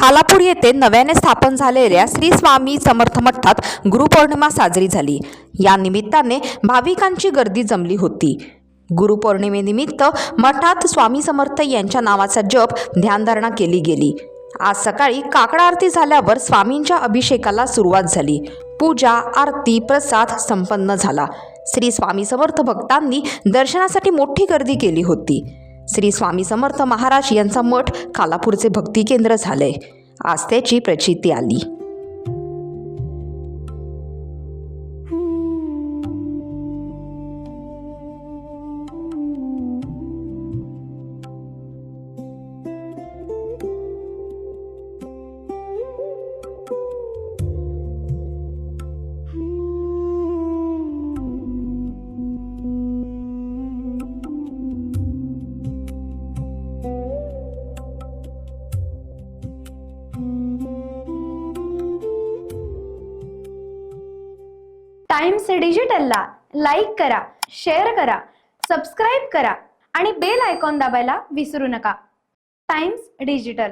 खालापूर येथे नव्याने स्थापन झालेल्या श्री स्वामी समर्थ मठात गुरुपौर्णिमा साजरी झाली। या निमित्ताने भाविकांची गर्दी जमली होती। गुरुपौर्णिमेनिमित्त मठात स्वामी समर्थ यांच्या नावाचा जप ध्यानधारणा केली गेली। आज सकाळी काकड आरती झाल्यावर स्वामींच्या अभिषेकाला सुरुवात झाली। पूजा, आरती, प्रसाद संपन्न झाला। श्री स्वामी समर्थ भक्तांनी दर्शनासाठी मोठी गर्दी केली होती। श्री स्वामी समर्थ महाराज यांचा मठ खालापूरचे भक्ती केंद्र झाले। आज त्याची प्रचिती आली। टाइम्स डिजिटलला लाईक करा, शेअर करा, सबस्क्राईब करा आणि बेल आयकॉन दाबायला विसरू नका। Times digital.